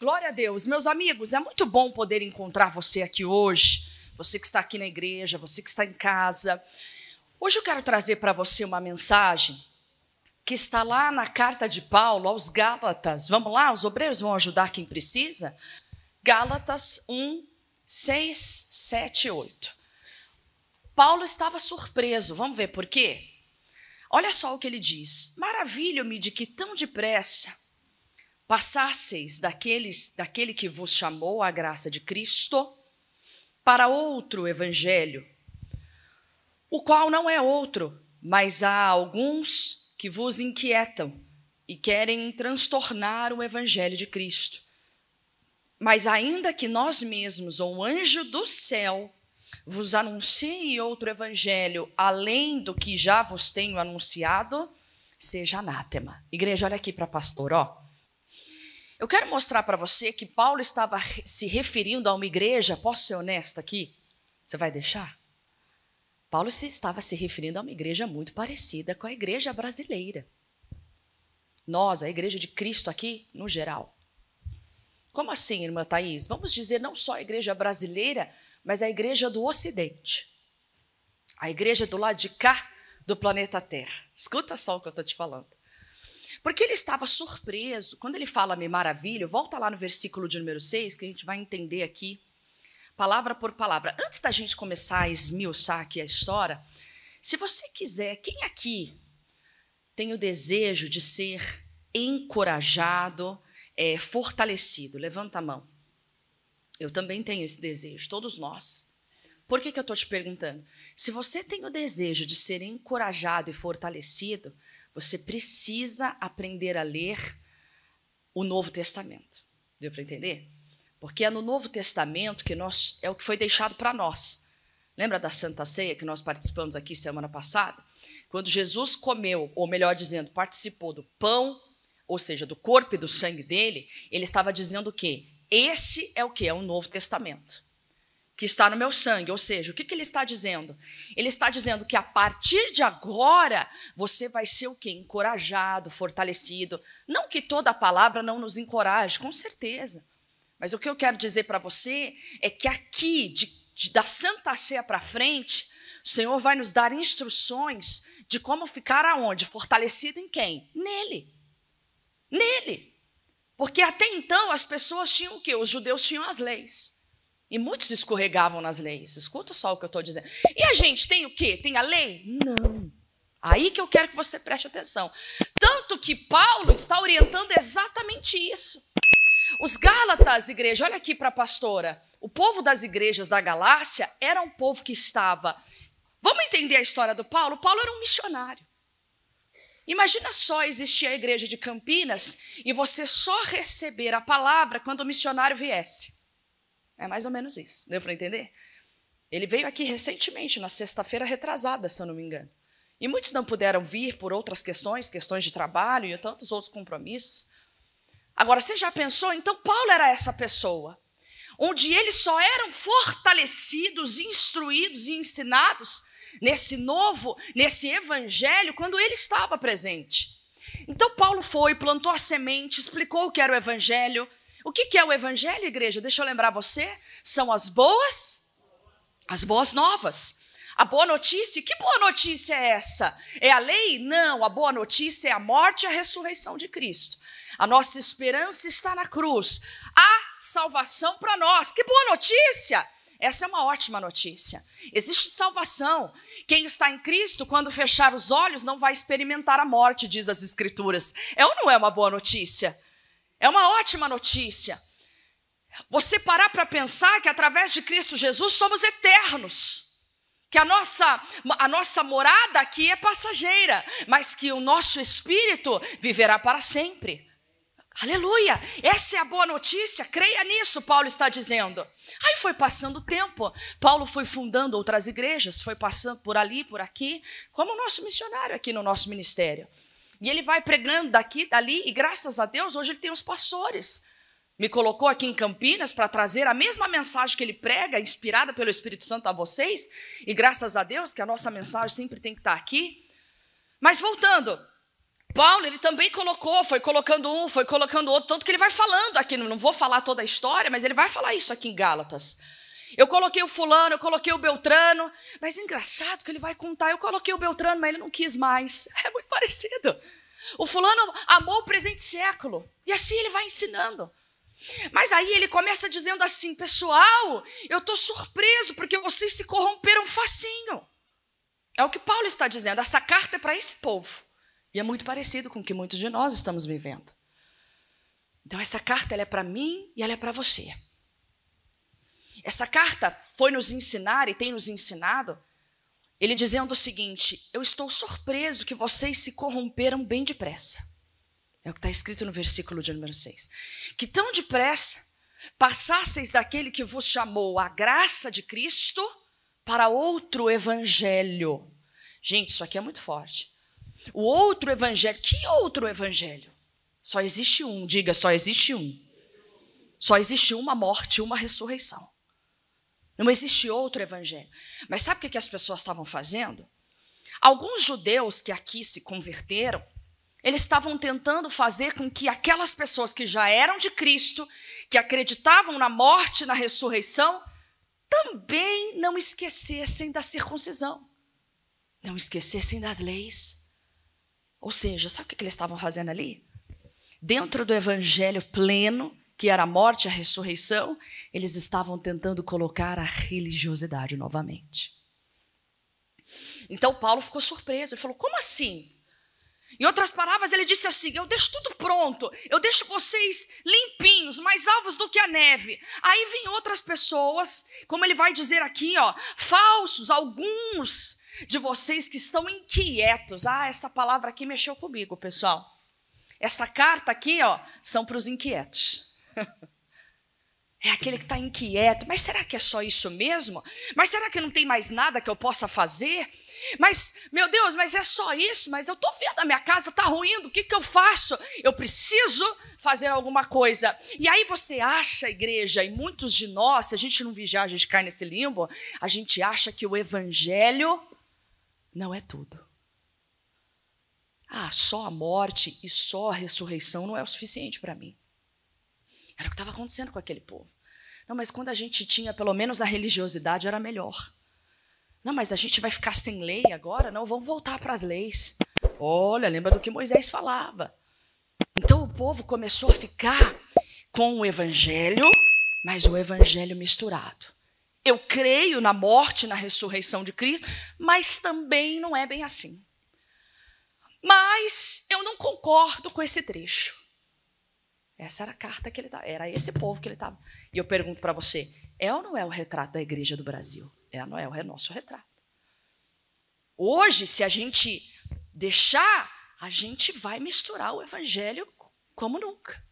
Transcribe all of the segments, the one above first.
Glória a Deus. Meus amigos, é muito bom poder encontrar você aqui hoje, você que está aqui na igreja, você que está em casa. Hoje eu quero trazer para você uma mensagem que está lá na carta de Paulo aos Gálatas. Vamos lá, os obreiros vão ajudar quem precisa? Gálatas 1, 6, 7, 8. Paulo estava surpreso, vamos ver por quê? Olha só o que ele diz. Maravilho-me de que tão depressa passasseis daquele que vos chamou à graça de Cristo para outro evangelho, o qual não é outro, mas há alguns que vos inquietam e querem transtornar o evangelho de Cristo. Mas ainda que nós mesmos, ou um anjo do céu, vos anuncie outro evangelho, além do que já vos tenho anunciado, seja anátema. Igreja, olha aqui para pastor, ó. Eu quero mostrar para você que Paulo estava se referindo a uma igreja, posso ser honesta aqui? Você vai deixar? Paulo estava se referindo a uma igreja muito parecida com a igreja brasileira. Nós, a igreja de Cristo aqui, no geral. Como assim, irmã Thaís? Vamos dizer não só a igreja brasileira, mas a igreja do Ocidente. A igreja do lado de cá do planeta Terra. Escuta só o que eu estou te falando. Porque ele estava surpreso. Quando ele fala me maravilho, volta lá no versículo de número 6, que a gente vai entender aqui, palavra por palavra. Antes da gente começar a esmiuçar aqui a história, se você quiser, quem aqui tem o desejo de ser encorajado, fortalecido? Levanta a mão. Eu também tenho esse desejo, todos nós. Por que eu estou te perguntando? Se você tem o desejo de ser encorajado e fortalecido, você precisa aprender a ler o Novo Testamento. Deu para entender? Porque é no Novo Testamento que é o que foi deixado para nós. Lembra da Santa Ceia que nós participamos aqui semana passada? Quando Jesus comeu, ou melhor dizendo, participou do pão, ou seja, do corpo e do sangue dele, ele estava dizendo o quê? Esse é o quê? É o Novo Testamento, que está no meu sangue. Ou seja, o que ele está dizendo? Ele está dizendo que a partir de agora, você vai ser o quê? Encorajado, fortalecido. Não que toda a palavra não nos encoraje, com certeza. Mas o que eu quero dizer para você é que aqui, da Santa Ceia para frente, o Senhor vai nos dar instruções de como ficar aonde? Fortalecido em quem? Nele. Nele. Porque até então as pessoas tinham o quê? Os judeus tinham as leis. E muitos escorregavam nas leis. Escuta só o que eu estou dizendo. E a gente tem o quê? Tem a lei? Não. Aí que eu quero que você preste atenção. Tanto que Paulo está orientando exatamente isso. Os Gálatas, igreja, olha aqui para a pastora. O povo das igrejas da Galácia era um povo que estava... Vamos entender a história do Paulo? Paulo era um missionário. Imagina só existir a igreja de Campinas e você só receber a palavra quando o missionário viesse. É mais ou menos isso, deu para entender? Ele veio aqui recentemente, na sexta-feira retrasada, se eu não me engano. E muitos não puderam vir por outras questões de trabalho e tantos outros compromissos. Agora, você já pensou? Então, Paulo era essa pessoa, onde eles só eram fortalecidos, instruídos e ensinados nesse evangelho, quando ele estava presente. Então, Paulo foi, plantou a semente, explicou o que era o evangelho. O que é o evangelho, igreja? Deixa eu lembrar você. São as boas novas. A boa notícia, que boa notícia é essa? É a lei? Não, a boa notícia é a morte e a ressurreição de Cristo. A nossa esperança está na cruz. Há salvação para nós. Que boa notícia! Essa é uma ótima notícia. Existe salvação. Quem está em Cristo, quando fechar os olhos, não vai experimentar a morte, diz as Escrituras. É ou não é uma boa notícia? É uma ótima notícia. Você parar para pensar que através de Cristo Jesus somos eternos. Que a nossa morada aqui é passageira, mas que o nosso espírito viverá para sempre. Aleluia! Essa é a boa notícia, creia nisso, Paulo está dizendo. Aí foi passando o tempo, Paulo foi fundando outras igrejas, foi passando por ali, por aqui, como o nosso missionário aqui no nosso ministério. E ele vai pregando daqui, dali, e graças a Deus, hoje ele tem os pastores. Me colocou aqui em Campinas para trazer a mesma mensagem que ele prega, inspirada pelo Espírito Santo a vocês, e graças a Deus que a nossa mensagem sempre tem que estar aqui. Mas voltando, Paulo, ele também colocou, foi colocando um, foi colocando outro, tanto que ele vai falando aqui, não vou falar toda a história, mas ele vai falar isso aqui em Gálatas. Eu coloquei o fulano, eu coloquei o Beltrano, mas engraçado que ele vai contar, eu coloquei o Beltrano, mas ele não quis mais. É muito parecido. O fulano amou o presente século, e assim ele vai ensinando. Mas aí ele começa dizendo assim, pessoal, eu estou surpreso porque vocês se corromperam facinho. É o que Paulo está dizendo, essa carta é para esse povo. E é muito parecido com o que muitos de nós estamos vivendo. Então essa carta ela é para mim e ela é para você. Essa carta foi nos ensinar e tem nos ensinado, ele dizendo o seguinte, eu estou surpreso que vocês se corromperam bem depressa. É o que está escrito no versículo de número 6. Que tão depressa passasseis daquele que vos chamou a graça de Cristo para outro evangelho. Gente, isso aqui é muito forte. O outro evangelho, que outro evangelho? Só existe um, diga, só existe um. Só existe uma morte e uma ressurreição. Não existe outro evangelho. Mas sabe o que as pessoas estavam fazendo? Alguns judeus que aqui se converteram, eles estavam tentando fazer com que aquelas pessoas que já eram de Cristo, que acreditavam na morte e na ressurreição, também não esquecessem da circuncisão, não esquecessem das leis. Ou seja, sabe o que eles estavam fazendo ali? Dentro do evangelho pleno, que era a morte e a ressurreição, eles estavam tentando colocar a religiosidade novamente. Então Paulo ficou surpreso, ele falou, como assim? Em outras palavras, ele disse assim, eu deixo tudo pronto, eu deixo vocês limpinhos, mais alvos do que a neve. Aí vem outras pessoas, como ele vai dizer aqui, ó, falsos, alguns de vocês que estão inquietos. Ah, essa palavra aqui mexeu comigo, pessoal. Essa carta aqui, ó, são para os inquietos. É aquele que está inquieto. Mas será que é só isso mesmo? Mas será que não tem mais nada que eu possa fazer? Mas, meu Deus, mas é só isso? Mas eu estou vendo a minha casa está ruindo, o que eu faço? Eu preciso fazer alguma coisa. E aí você acha, igreja, e muitos de nós, se a gente não vigiar, a gente cai nesse limbo, a gente acha que o evangelho não é tudo. Ah, só a morte e só a ressurreição não é o suficiente para mim. Era o que estava acontecendo com aquele povo. Não, mas quando a gente tinha pelo menos a religiosidade era melhor. Não, mas a gente vai ficar sem lei agora? Não, vamos voltar para as leis. Olha, lembra do que Moisés falava. Então o povo começou a ficar com o evangelho, mas o evangelho misturado. Eu creio na morte e na ressurreição de Cristo, mas também não é bem assim. Mas eu não concordo com esse trecho. Essa era a carta que ele estava, era esse povo que ele estava. E eu pergunto para você, é ou não é o retrato da igreja do Brasil? É ou não é o nosso retrato? Hoje, se a gente deixar, a gente vai misturar o evangelho como nunca.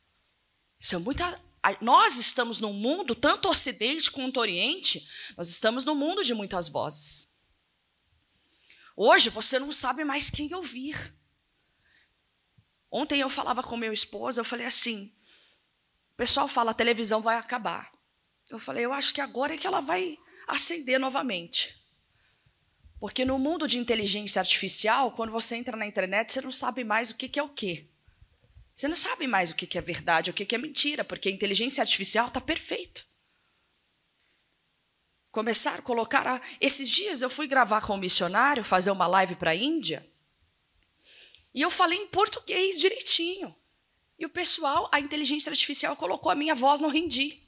Nós estamos num mundo, tanto Ocidente quanto Oriente, nós estamos num mundo de muitas vozes. Hoje você não sabe mais quem ouvir. Ontem eu falava com meu esposo, eu falei assim, o pessoal fala, a televisão vai acabar. Eu falei, eu acho que agora é que ela vai acender novamente. Porque no mundo de inteligência artificial, quando você entra na internet, você não sabe mais o que é o quê. Você não sabe mais o que é verdade, o que é mentira, porque a inteligência artificial está perfeita. Começaram a colocar... Esses dias eu fui gravar com um missionário, fazer uma live para a Índia, e eu falei em português direitinho. E o pessoal, a inteligência artificial colocou a minha voz no hindi.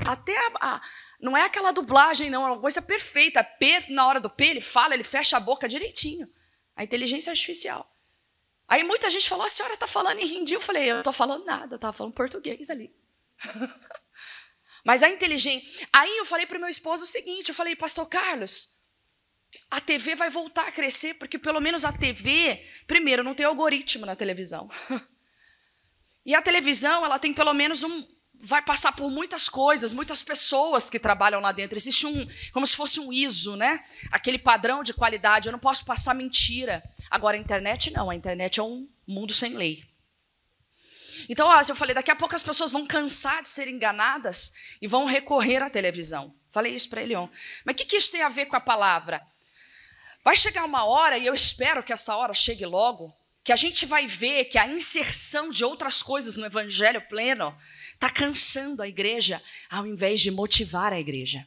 Até não é aquela dublagem, não, é uma coisa perfeita. Na hora do P, ele fala, ele fecha a boca direitinho. A inteligência artificial. Aí muita gente falou, a senhora está falando em hindi? Eu falei, eu não estou falando nada, eu estava falando português ali. Mas a inteligência... Aí eu falei para o meu esposo o seguinte, eu falei, pastor Carlos, a TV vai voltar a crescer, porque pelo menos a TV, primeiro, não tem algoritmo na televisão. E a televisão, ela tem pelo menos vai passar por muitas coisas, muitas pessoas que trabalham lá dentro. Existe como se fosse um ISO, né? Aquele padrão de qualidade, eu não posso passar mentira. Agora, a internet não, a internet é um mundo sem lei. Então, eu falei, daqui a pouco as pessoas vão cansar de ser enganadas e vão recorrer à televisão. Falei isso para ele ontem. Mas o que isso tem a ver com a palavra? Vai chegar uma hora, e eu espero que essa hora chegue logo, que a gente vai ver que a inserção de outras coisas no evangelho pleno está cansando a igreja, ao invés de motivar a igreja.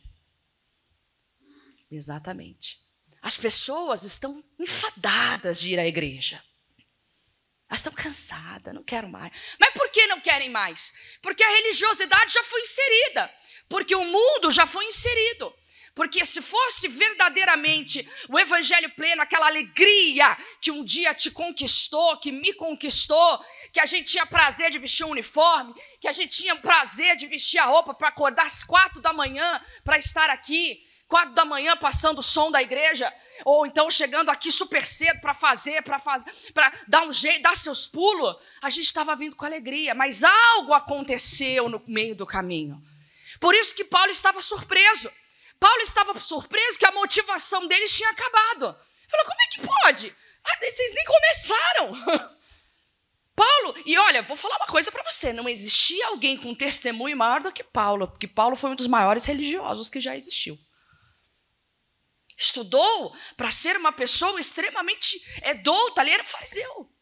Exatamente. As pessoas estão enfadadas de ir à igreja. Elas estão cansadas, não quero mais. Mas por que não querem mais? Porque a religiosidade já foi inserida. Porque o mundo já foi inserido. Porque se fosse verdadeiramente o evangelho pleno, aquela alegria que um dia te conquistou, que me conquistou, que a gente tinha prazer de vestir um uniforme, que a gente tinha prazer de vestir a roupa para acordar às 4 da manhã para estar aqui, 4 da manhã passando o som da igreja, ou então chegando aqui super cedo para dar um jeito, dar seus pulos, a gente estava vindo com alegria, mas algo aconteceu no meio do caminho. Por isso que Paulo estava surpreso. Paulo estava surpreso que a motivação deles tinha acabado. Falou, como é que pode? Vocês nem começaram. Paulo, e olha, vou falar uma coisa para você, não existia alguém com testemunho maior do que Paulo, porque Paulo foi um dos maiores religiosos que já existiu. Estudou para ser uma pessoa extremamente douta, ele era um fariseu.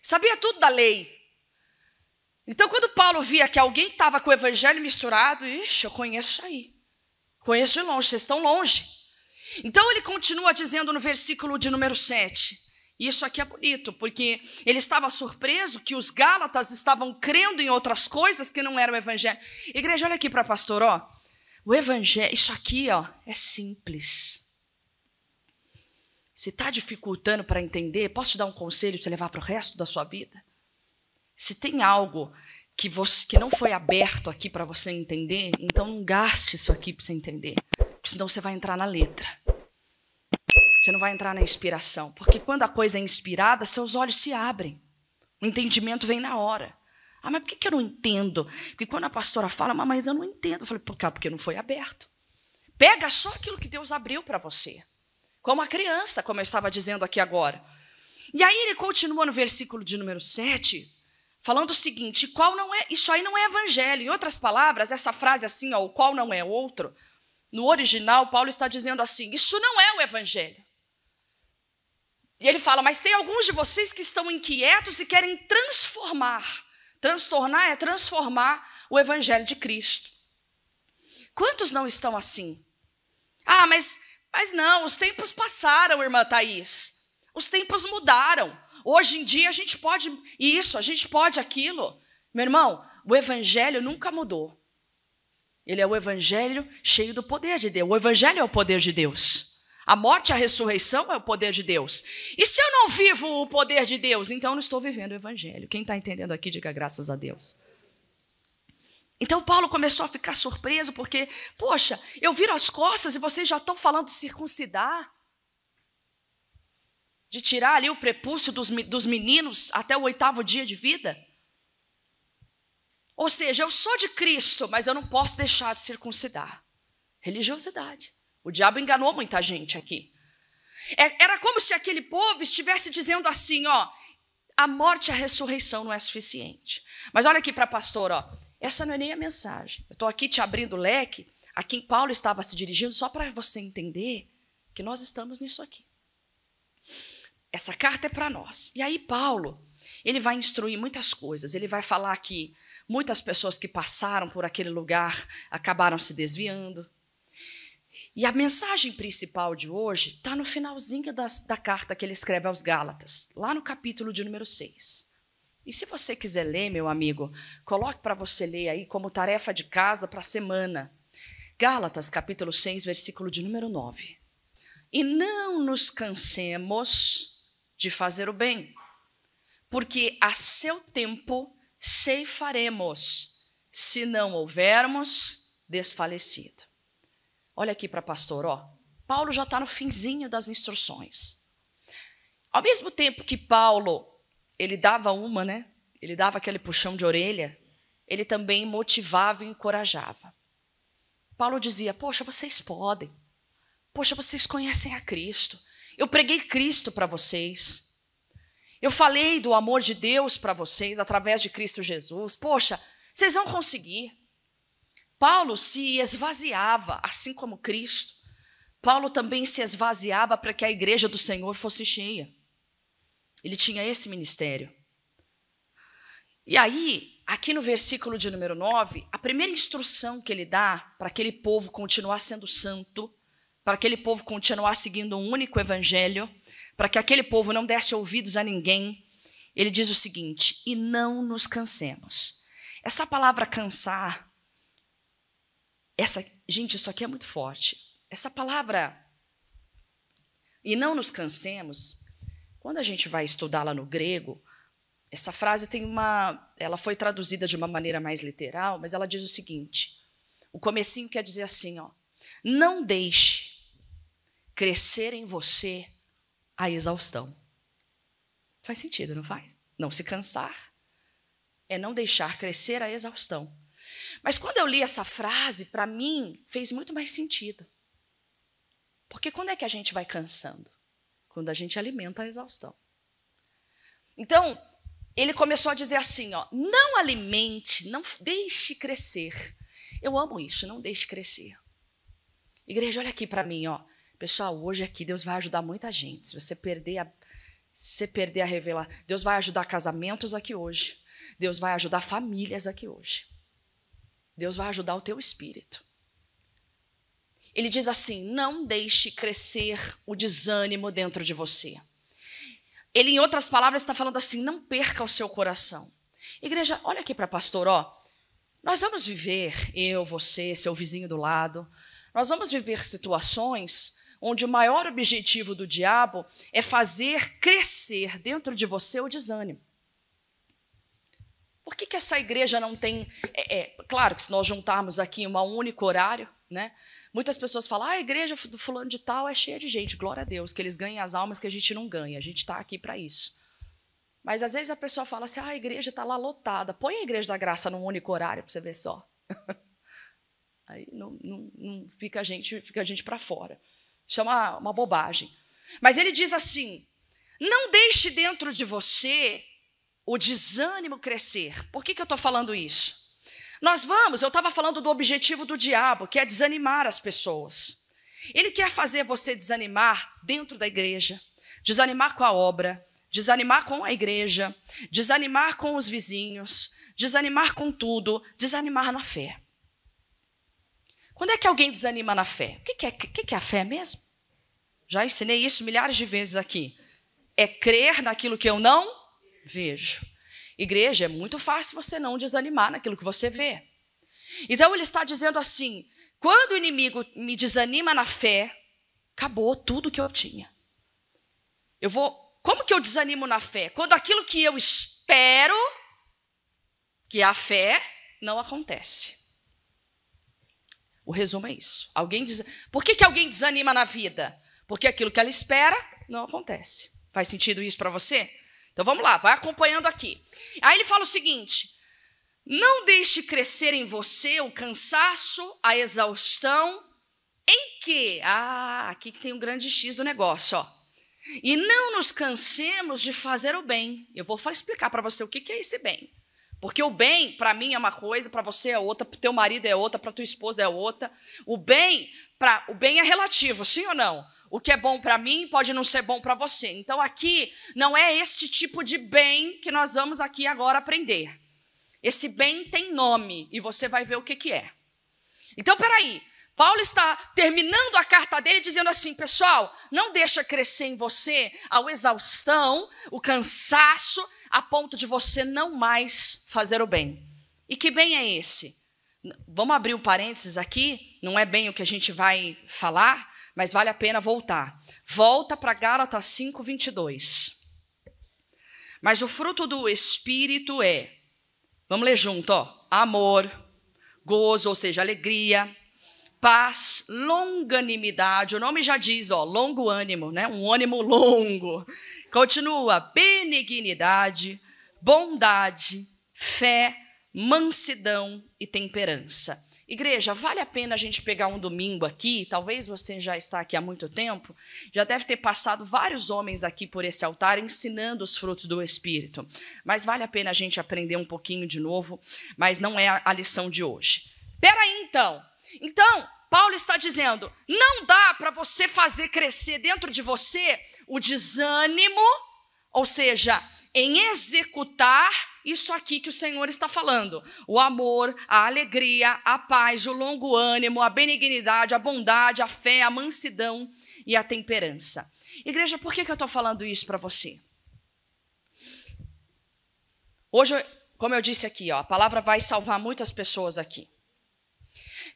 Sabia tudo da lei. Então, quando Paulo via que alguém estava com o evangelho misturado, ixi, eu conheço isso aí. Conheço de longe, vocês estão longe. Então, ele continua dizendo no versículo de número 7. Isso aqui é bonito, porque ele estava surpreso que os gálatas estavam crendo em outras coisas que não eram o evangelho. Igreja, olha aqui para pastor, ó. O evangelho, isso aqui, ó, é simples. Se está dificultando para entender, posso te dar um conselho para você levar para o resto da sua vida? Se tem algo que não foi aberto aqui para você entender, então não gaste isso aqui para você entender, porque senão você vai entrar na letra. Você não vai entrar na inspiração, porque quando a coisa é inspirada, seus olhos se abrem. O entendimento vem na hora. Ah, mas por que eu não entendo? Porque quando a pastora fala, mas eu não entendo. Eu falei, porque não foi aberto. Pega só aquilo que Deus abriu para você. Como a criança, como eu estava dizendo aqui agora. E aí ele continua no versículo de número 7, falando o seguinte, isso aí não é evangelho. Em outras palavras, essa frase assim, ó, o qual não é outro, no original, Paulo está dizendo assim, isso não é o evangelho. E ele fala, mas tem alguns de vocês que estão inquietos e querem transformar. Transtornar é transformar o evangelho de Cristo. Quantos não estão assim? Ah, mas não, os tempos passaram, irmã Thaís. Os tempos mudaram. Hoje em dia a gente pode isso, a gente pode aquilo. Meu irmão, o evangelho nunca mudou. Ele é o evangelho cheio do poder de Deus. O evangelho é o poder de Deus. A morte e a ressurreição é o poder de Deus. E se eu não vivo o poder de Deus, então eu não estou vivendo o evangelho. Quem está entendendo aqui, diga graças a Deus. Então Paulo começou a ficar surpreso, porque, poxa, eu viro as costas e vocês já estão falando de circuncidar. De tirar ali o prepúcio dos meninos até o 8º dia de vida. Ou seja, eu sou de Cristo, mas eu não posso deixar de circuncidar. Religiosidade. O diabo enganou muita gente aqui. Era como se aquele povo estivesse dizendo assim, ó, a morte e a ressurreição não é suficiente. Mas olha aqui para a pastora, ó, essa não é nem a mensagem. Eu estou aqui te abrindo o leque, a quem Paulo estava se dirigindo, só para você entender que nós estamos nisso aqui. Essa carta é para nós. E aí Paulo, ele vai instruir muitas coisas. Ele vai falar que muitas pessoas que passaram por aquele lugar acabaram se desviando. E a mensagem principal de hoje está no finalzinho da carta que ele escreve aos Gálatas, lá no capítulo de número 6. E se você quiser ler, meu amigo, coloque para você ler aí como tarefa de casa para a semana. Gálatas, capítulo 6, versículo de número 9. E não nos cansemos de fazer o bem, porque a seu tempo ceifaremos, se não houvermos desfalecido. Olha aqui para pastor, ó. Paulo já está no finzinho das instruções. Ao mesmo tempo que Paulo, ele dava ele dava aquele puxão de orelha, ele também motivava e encorajava. Paulo dizia, poxa, vocês podem. Poxa, vocês conhecem a Cristo. Eu preguei Cristo para vocês. Eu falei do amor de Deus para vocês através de Cristo Jesus. Poxa, vocês vão conseguir. Paulo se esvaziava, assim como Cristo. Paulo também se esvaziava para que a igreja do Senhor fosse cheia. Ele tinha esse ministério. E aí, aqui no versículo de número 9, a primeira instrução que ele dá para aquele povo continuar sendo santo, para aquele povo continuar seguindo um único evangelho, para que aquele povo não desse ouvidos a ninguém, ele diz o seguinte: e não nos cansemos. Essa palavra cansar, gente, isso aqui é muito forte. Essa palavra, e não nos cansemos, quando a gente vai estudar lá no grego, essa frase ela foi traduzida de uma maneira mais literal, mas ela diz o seguinte: o comecinho quer dizer assim, ó, não deixe crescer em você a exaustão. Faz sentido, não faz? Não se cansar é não deixar crescer a exaustão. Mas quando eu li essa frase, para mim, fez muito mais sentido. Porque quando é que a gente vai cansando? Quando a gente alimenta a exaustão. Então, ele começou a dizer assim, ó, não alimente, não deixe crescer. Eu amo isso, não deixe crescer. Igreja, olha aqui para mim, ó. Pessoal, hoje aqui Deus vai ajudar muita gente. Se você perder a revelação, Deus vai ajudar casamentos aqui hoje. Deus vai ajudar famílias aqui hoje. Deus vai ajudar o teu espírito. Ele diz assim, não deixe crescer o desânimo dentro de você. Ele, em outras palavras, está falando assim, não perca o seu coração. Igreja, olha aqui para pastor, ó. Nós vamos viver, eu, você, seu vizinho do lado, nós vamos viver situações onde o maior objetivo do diabo é fazer crescer dentro de você o desânimo. Por que essa igreja não tem... claro que se nós juntarmos aqui em um único horário, né? Muitas pessoas falam, a igreja do fulano de tal é cheia de gente, glória a Deus, que eles ganhem as almas que a gente não ganha, a gente está aqui para isso. Mas às vezes a pessoa fala assim, a igreja está lá lotada, põe a igreja da graça num único horário para você ver só. Aí não fica a gente para fora. Isso é uma bobagem. Mas ele diz assim, não deixe dentro de você o desânimo crescer. Por que eu estou falando isso? Eu estava falando do objetivo do diabo, que é desanimar as pessoas. Ele quer fazer você desanimar dentro da igreja, desanimar com a obra, desanimar com a igreja, desanimar com os vizinhos, desanimar com tudo, desanimar na fé. Quando é que alguém desanima na fé? O que é a fé mesmo? Já ensinei isso milhares de vezes aqui. É crer naquilo que eu não vejo. Igreja, é muito fácil você não desanimar naquilo que você vê. Então ele está dizendo assim, quando o inimigo me desanima na fé, acabou tudo que eu tinha. Como que eu desanimo na fé? Quando aquilo que eu espero, que é a fé, não acontece. O resumo é isso. Por que alguém desanima na vida? Porque aquilo que ela espera não acontece. Faz sentido isso para você? Então vamos lá, vai acompanhando aqui. Aí ele fala o seguinte, não deixe crescer em você o cansaço, a exaustão, em que? Aqui que tem um grande X do negócio, ó. E não nos cansemos de fazer o bem. Eu vou explicar para você o que é esse bem. Porque o bem, para mim, é uma coisa, para você é outra, para o teu marido é outra, para tua esposa é outra. O bem é relativo, sim ou não? O que é bom para mim pode não ser bom para você. Então, aqui não é este tipo de bem que nós vamos aqui agora aprender. Esse bem tem nome e você vai ver o que é. Então, peraí. Paulo está terminando a carta dele dizendo assim, pessoal, não deixa crescer em você a exaustão, o cansaço, a ponto de você não mais fazer o bem. E que bem é esse? Vamos abrir um parênteses aqui, não é bem o que a gente vai falar, mas vale a pena voltar. Volta para Gálatas 5:22. Mas o fruto do Espírito é, vamos ler junto, ó, amor, gozo, ou seja, alegria, paz, longanimidade, o nome já diz, ó, longo ânimo, né? Um ânimo longo. Continua, benignidade, bondade, fé, mansidão e temperança. Igreja, vale a pena a gente pegar um domingo aqui, talvez você já está aqui há muito tempo, já deve ter passado vários homens aqui por esse altar ensinando os frutos do Espírito, mas vale a pena a gente aprender um pouquinho de novo, mas não é a lição de hoje. Peraí então, Paulo está dizendo, não dá para você fazer crescer dentro de você o desânimo, Ou seja, em executar isso aqui que o Senhor está falando. O amor, a alegria, a paz, o longo ânimo, a benignidade, a bondade, a fé, a mansidão e a temperança. Igreja, por que eu estou falando isso para você? Hoje, como eu disse aqui, a palavra vai salvar muitas pessoas aqui.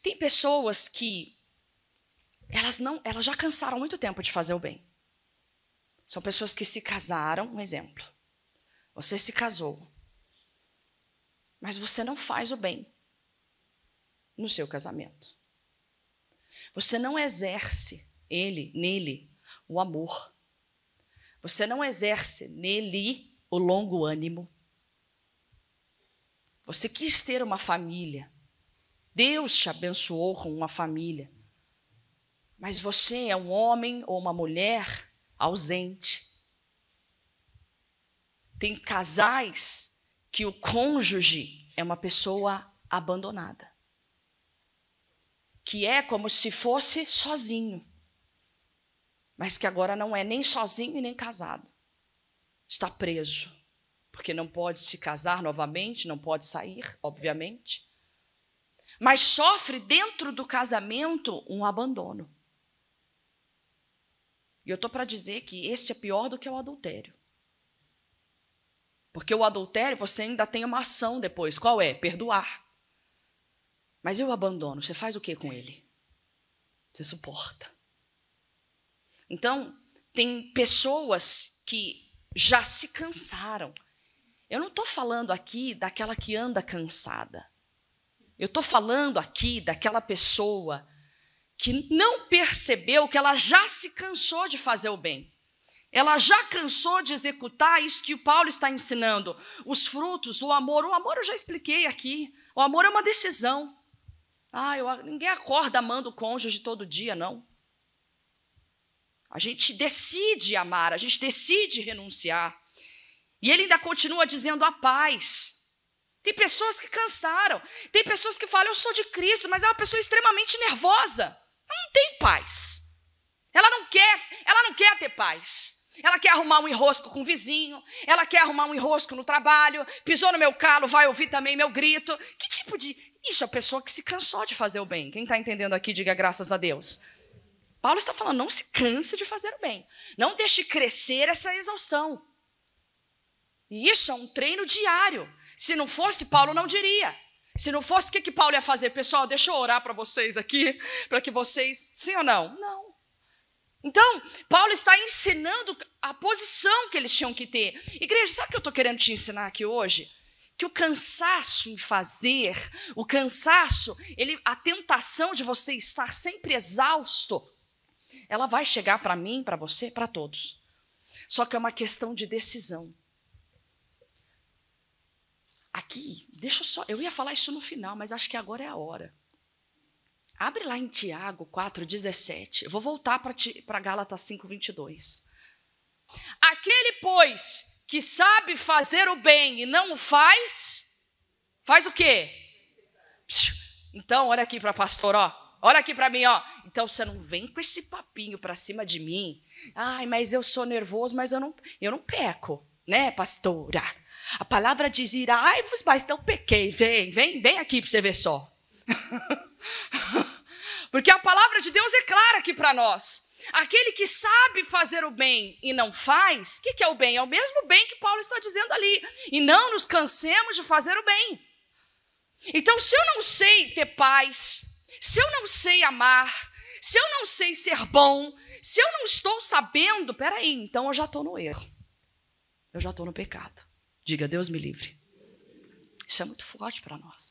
Tem pessoas que elas já cansaram há muito tempo de fazer o bem. São pessoas que se casaram, um exemplo. Você se casou, mas você não faz o bem no seu casamento. Você não exerce nele, o amor. Você não exerce nele o longo ânimo. Você quis ter uma família. Deus te abençoou com uma família. Mas você é um homem ou uma mulher ausente. Tem casais que o cônjuge é uma pessoa abandonada. Que é como se fosse sozinho. Mas que agora não é nem sozinho e nem casado. Está preso. Porque não pode se casar novamente, não pode sair, obviamente. Mas sofre dentro do casamento um abandono. E eu estou para dizer que esse é pior do que o adultério. Porque o adultério, você ainda tem uma ação depois. Qual é? Perdoar. Mas e o abandono? Você faz o que com ele? Você suporta. Então, tem pessoas que já se cansaram. Eu não estou falando aqui daquela que anda cansada. Eu estou falando aqui daquela pessoa que não percebeu que ela já se cansou de fazer o bem. Ela já cansou de executar isso que o Paulo está ensinando. Os frutos, o amor. O amor eu já expliquei aqui. O amor é uma decisão. Ninguém acorda amando o cônjuge todo dia, não. A gente decide amar, a gente decide renunciar. E ele ainda continua dizendo a paz. Tem pessoas que cansaram. Tem pessoas que falam, eu sou de Cristo, mas é uma pessoa extremamente nervosa. Ela não tem paz. Ela não quer ter paz. Ela quer arrumar um enrosco com o vizinho. Ela quer arrumar um enrosco no trabalho. Pisou no meu calo, vai ouvir também meu grito. Que tipo de... Isso é a pessoa que se cansou de fazer o bem. Quem está entendendo aqui, diga graças a Deus. Paulo está falando, não se canse de fazer o bem. Não deixe crescer essa exaustão. E isso é um treino diário. Se não fosse, Paulo não diria. Se não fosse, o que Paulo ia fazer? Pessoal, deixa eu orar para vocês aqui, para que vocês... Sim ou não? Não. Então, Paulo está ensinando a posição que eles tinham que ter. Igreja, sabe o que eu estou querendo te ensinar aqui hoje? Que o cansaço em fazer, o cansaço, a tentação de você estar sempre exausto, ela vai chegar para mim, para você, para todos. Só que é uma questão de decisão. Aqui, eu ia falar isso no final, mas acho que agora é a hora. Abre lá em Tiago 4,17. Eu vou voltar para Gálatas 5,22. Aquele, pois, que sabe fazer o bem e não o faz o quê? Então, olha aqui para a pastora, ó. Olha aqui para mim, ó. Então, você não vem com esse papinho para cima de mim. Ai, mas eu sou nervoso, mas eu não peco, né, pastora? A palavra diz, irai-vos, mas não pequei. Vem aqui para você ver só. Porque a palavra de Deus é clara aqui para nós. Aquele que sabe fazer o bem e não faz, o que é o bem? É o mesmo bem que Paulo está dizendo ali. E não nos cansemos de fazer o bem. Então, se eu não sei ter paz, se eu não sei amar, se eu não sei ser bom, se eu não estou sabendo, peraí, então eu já estou no erro. Eu já estou no pecado. Diga, Deus me livre. Isso é muito forte para nós.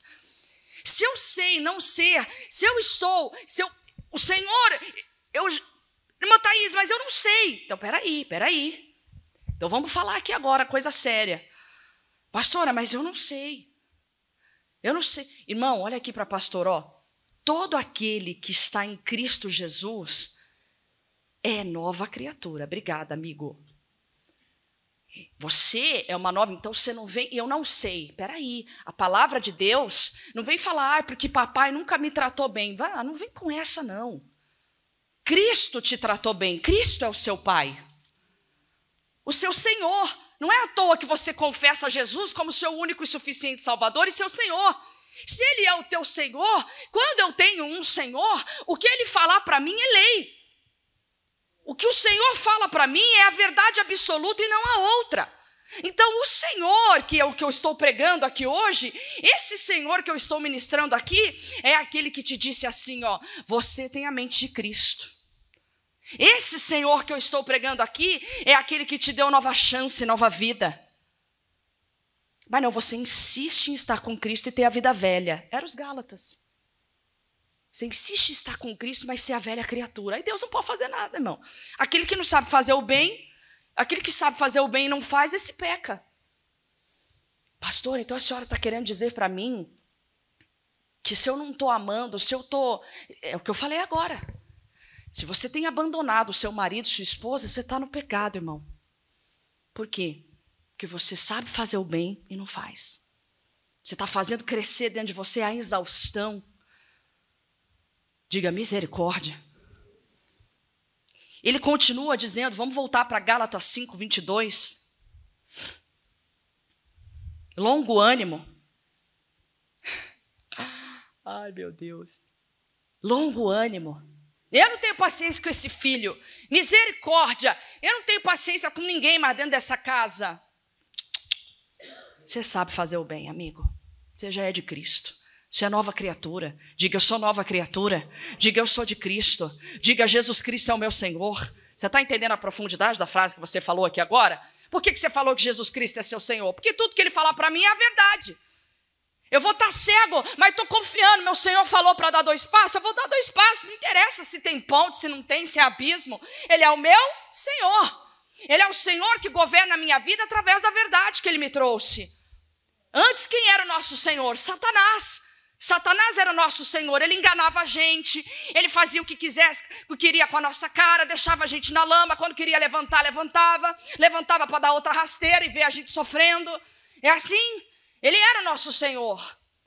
Se eu sei não ser, o Senhor, irmã Thaís, mas eu não sei. Então, peraí. Então, vamos falar aqui agora, coisa séria. Pastora, mas eu não sei. Eu não sei. Irmão, olha aqui para a pastora, ó. Todo aquele que está em Cristo Jesus é nova criatura. Obrigada, amigo. Você é uma nova, então você não vem, eu não sei. Peraí, a palavra de Deus não vem falar, porque papai nunca me tratou bem. Não vem com essa, não. Cristo te tratou bem, Cristo é o seu pai. o seu Senhor. Não é à toa que você confessa Jesus como seu único e suficiente Salvador e seu Senhor. Se Ele é o teu Senhor, quando eu tenho um Senhor, o que Ele falar para mim é lei. O que o Senhor fala para mim é a verdade absoluta e não a outra. Então, o Senhor, que é o que eu estou pregando aqui hoje, esse Senhor que eu estou ministrando aqui, é aquele que te disse assim, ó, você tem a mente de Cristo. Esse Senhor que eu estou pregando aqui, é aquele que te deu nova chance, nova vida. Mas não, você insiste em estar com Cristo e ter a vida velha. Era os Gálatas. Você insiste em estar com Cristo, mas ser a velha criatura. Aí Deus não pode fazer nada, irmão. Aquele que não sabe fazer o bem, aquele que sabe fazer o bem e não faz, esse peca. Pastor, então a senhora está querendo dizer para mim que se eu não estou amando, se eu estou... É o que eu falei agora. Se você tem abandonado o seu marido, sua esposa, você está no pecado, irmão. Por quê? Porque você sabe fazer o bem e não faz. Você está fazendo crescer dentro de você a exaustão. Diga misericórdia. Ele continua dizendo, vamos voltar para Gálatas 5, 22. Longo ânimo. Ai, meu Deus. Longo ânimo. Eu não tenho paciência com esse filho. Misericórdia. Eu não tenho paciência com ninguém mais dentro dessa casa. Você sabe fazer o bem, amigo. Você já é de Cristo. Você é nova criatura. Diga, eu sou nova criatura. Diga, eu sou de Cristo. Diga, Jesus Cristo é o meu Senhor. Você está entendendo a profundidade da frase que você falou aqui agora? Por que você falou que Jesus Cristo é seu Senhor? Porque tudo que Ele falar para mim é a verdade. Eu vou estar cego, mas estou confiando. Meu Senhor falou para dar 2 passos, eu vou dar 2 passos. Não interessa se tem ponte, se não tem, se é abismo. Ele é o meu Senhor. Ele é o Senhor que governa a minha vida através da verdade que Ele me trouxe. Antes, quem era o nosso Senhor? Satanás. Satanás era o nosso Senhor, ele enganava a gente, ele fazia o que quisesse, o que queria com a nossa cara, deixava a gente na lama, quando queria levantar, levantava para dar outra rasteira e ver a gente sofrendo. É assim, ele era o nosso Senhor,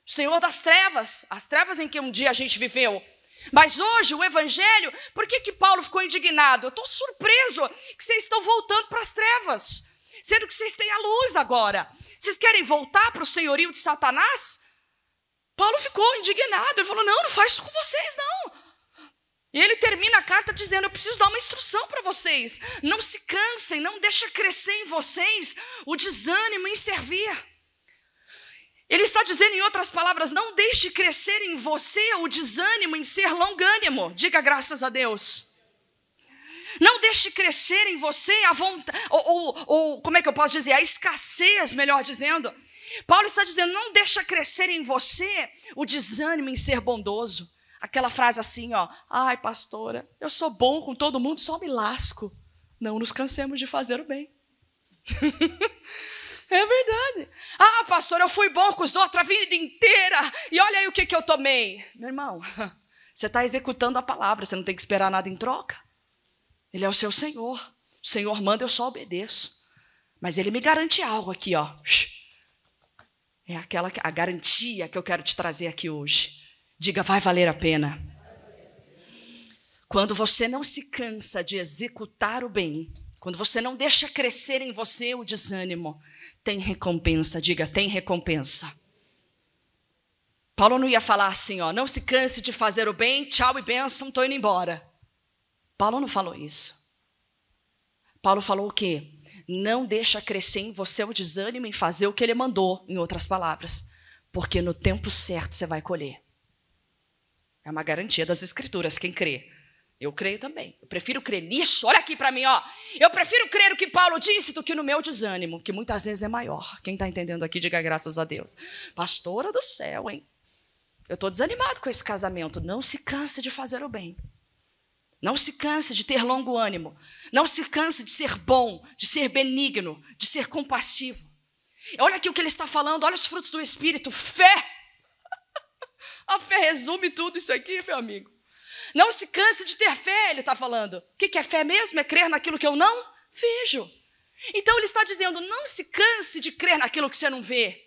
o Senhor das trevas, as trevas em que um dia a gente viveu. Mas hoje o Evangelho, por que Paulo ficou indignado? Eu estou surpreso que vocês estão voltando para as trevas, sendo que vocês têm a luz agora. Vocês querem voltar para o senhorio de Satanás? Paulo ficou indignado, ele falou, não faz isso com vocês, não. E ele termina a carta dizendo, eu preciso dar uma instrução para vocês. Não se cansem, não deixa crescer em vocês o desânimo em servir. Ele está dizendo, em outras palavras, não deixe crescer em você o desânimo em ser longânimo. Diga graças a Deus. Não deixe crescer em você a vontade, ou como é que eu posso dizer, a escassez, melhor dizendo. Paulo está dizendo, não deixa crescer em você o desânimo em ser bondoso. Aquela frase assim, ó, ai pastora, eu sou bom com todo mundo, só me lasco. Não nos cansemos de fazer o bem. É verdade. Ah, pastor, eu fui bom com os outros a vida inteira, e olha aí o que eu tomei. Meu irmão, você está executando a palavra, você não tem que esperar nada em troca. Ele é o seu Senhor. O Senhor manda, eu só obedeço. Mas Ele me garante algo aqui, ó. É a garantia que eu quero te trazer aqui hoje. Diga, vai valer a pena. Quando você não se cansa de executar o bem, quando você não deixa crescer em você o desânimo, tem recompensa. Diga, tem recompensa. Paulo não ia falar assim, ó, não se canse de fazer o bem, tchau e bênção, estou indo embora. Paulo não falou isso. Paulo falou o quê? Não deixa crescer em você o desânimo em fazer o que Ele mandou, em outras palavras. Porque no tempo certo você vai colher. É uma garantia das Escrituras, quem crê. Eu creio também. Eu prefiro crer nisso. Olha aqui para mim, ó. Eu prefiro crer no que Paulo disse do que no meu desânimo, que muitas vezes é maior. Quem está entendendo aqui, diga graças a Deus. Pastora do céu, hein? Eu estou desanimado com esse casamento. Não se canse de fazer o bem. Não se canse de ter longo ânimo. Não se canse de ser bom, de ser benigno, de ser compassivo. Olha aqui o que ele está falando, olha os frutos do Espírito. Fé. A fé resume tudo isso aqui, meu amigo. Não se canse de ter fé, ele está falando. O que é fé mesmo? É crer naquilo que eu não vejo. Então ele está dizendo, não se canse de crer naquilo que você não vê.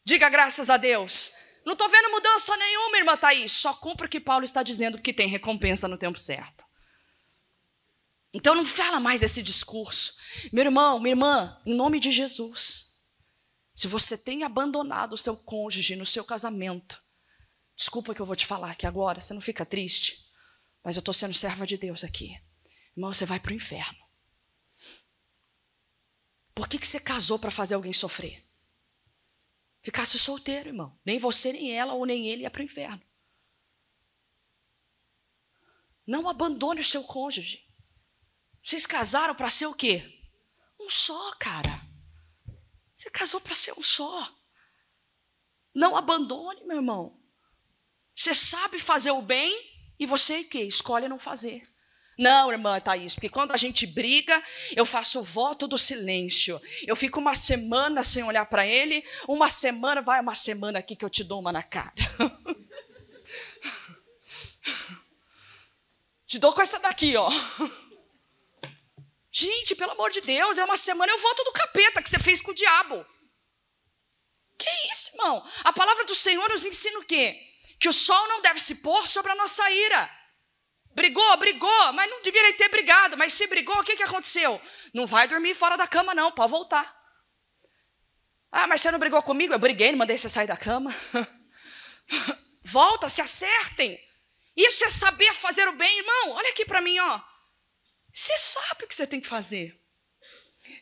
Diga graças a Deus. Não estou vendo mudança nenhuma, irmã Thaís. Só cumpra o que Paulo está dizendo, que tem recompensa no tempo certo. Então não fala mais esse discurso. Meu irmão, minha irmã, em nome de Jesus, se você tem abandonado o seu cônjuge no seu casamento, desculpa que eu vou te falar aqui agora, você não fica triste, mas eu estou sendo serva de Deus aqui. Irmão, você vai para o inferno. Por que você casou para fazer alguém sofrer? Ficasse solteiro, irmão. Nem você, nem ela, ou nem ele ia para o inferno. Não abandone o seu cônjuge. Vocês casaram para ser o quê? Um só, cara. Você casou para ser um só. Não abandone, meu irmão. Você sabe fazer o bem e você o quê? Escolhe não fazer. Não, irmã Thaís, porque quando a gente briga, eu faço o voto do silêncio. Eu fico uma semana sem olhar para ele, uma semana aqui que eu te dou uma na cara. Te dou com essa daqui, ó. Gente, pelo amor de Deus, é uma semana, eu voto do capeta que você fez com o diabo. Que isso, irmão? A palavra do Senhor nos ensina o quê? Que o sol não deve se pôr sobre a nossa ira. Brigou, mas não deveria ter brigado. Mas se brigou, o que aconteceu? Não vai dormir fora da cama, não, pode voltar. Ah, mas você não brigou comigo? Eu briguei, não mandei você sair da cama. Volta, se acertem. Isso é saber fazer o bem, irmão. Olha aqui para mim, ó. Você sabe o que você tem que fazer.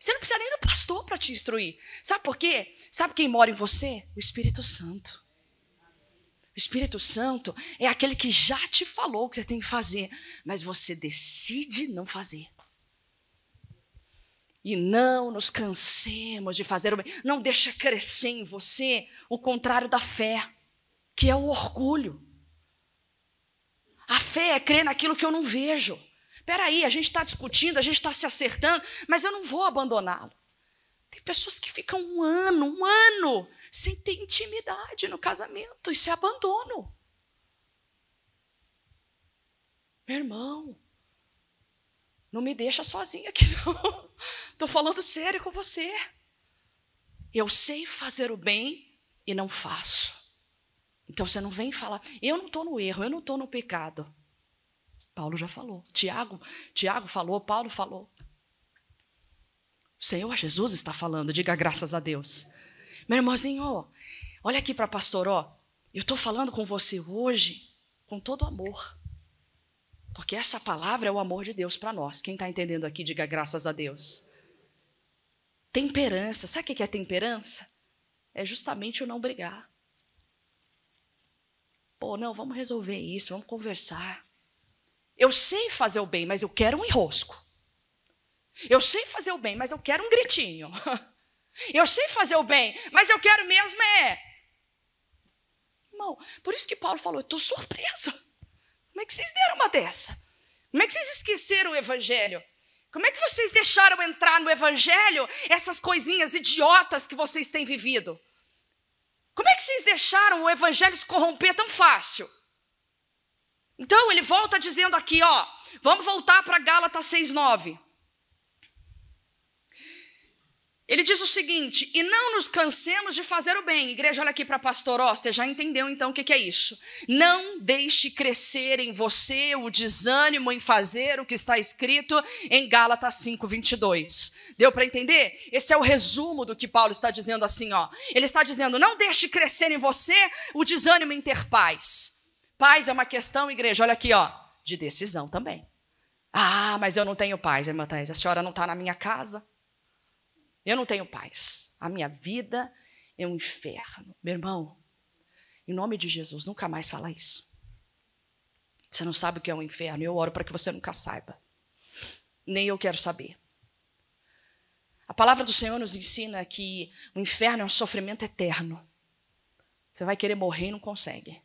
Você não precisa nem do pastor para te instruir. Sabe por quê? Sabe quem mora em você? O Espírito Santo. O Espírito Santo é aquele que já te falou o que você tem que fazer, mas você decide não fazer. E não nos cansemos de fazer o bem. Não deixa crescer em você o contrário da fé, que é o orgulho. A fé é crer naquilo que eu não vejo. Espera aí, a gente está discutindo, a gente está se acertando, mas eu não vou abandoná-lo. Tem pessoas que ficam um ano, sem ter intimidade no casamento. Isso é abandono. Meu irmão, não me deixa sozinha aqui, não. Estou falando sério com você. Eu sei fazer o bem e não faço. Então você não vem falar, eu não estou no erro, eu não estou no pecado. Paulo já falou. Tiago falou, Paulo falou. O Senhor Jesus está falando, diga graças a Deus. Meu irmãozinho, olha aqui para a pastora, ó. Eu estou falando com você hoje com todo amor. Porque essa palavra é o amor de Deus para nós. Quem está entendendo aqui, diga graças a Deus. Temperança, sabe o que é temperança? É justamente o não brigar. Pô, não, vamos resolver isso, vamos conversar. Eu sei fazer o bem, mas eu quero um enrosco. Eu sei fazer o bem, mas eu quero um gritinho. Eu sei fazer o bem, mas eu quero mesmo Irmão, por isso que Paulo falou, eu estou surpresa. Como é que vocês deram uma dessa? Como é que vocês esqueceram o evangelho? Como é que vocês deixaram entrar no evangelho essas coisinhas idiotas que vocês têm vivido? Como é que vocês deixaram o evangelho se corromper tão fácil? Então ele volta dizendo aqui, ó, vamos voltar para Gálatas 6:9. Ele diz o seguinte, e não nos cansemos de fazer o bem. Igreja, olha aqui para a pastor, ó, você já entendeu então o que é isso. Não deixe crescer em você o desânimo em fazer o que está escrito em Gálatas 5:22. Deu para entender? Esse é o resumo do que Paulo está dizendo assim, ó. Ele está dizendo, não deixe crescer em você o desânimo em ter paz. Paz é uma questão, igreja, olha aqui, ó, de decisão também. Ah, mas eu não tenho paz, irmã Thaís, a senhora não está na minha casa. Eu não tenho paz. A minha vida é um inferno. Meu irmão, em nome de Jesus, nunca mais fala isso. Você não sabe o que é um inferno. Eu oro para que você nunca saiba. Nem eu quero saber. A palavra do Senhor nos ensina que o inferno é um sofrimento eterno. Você vai querer morrer e não consegue.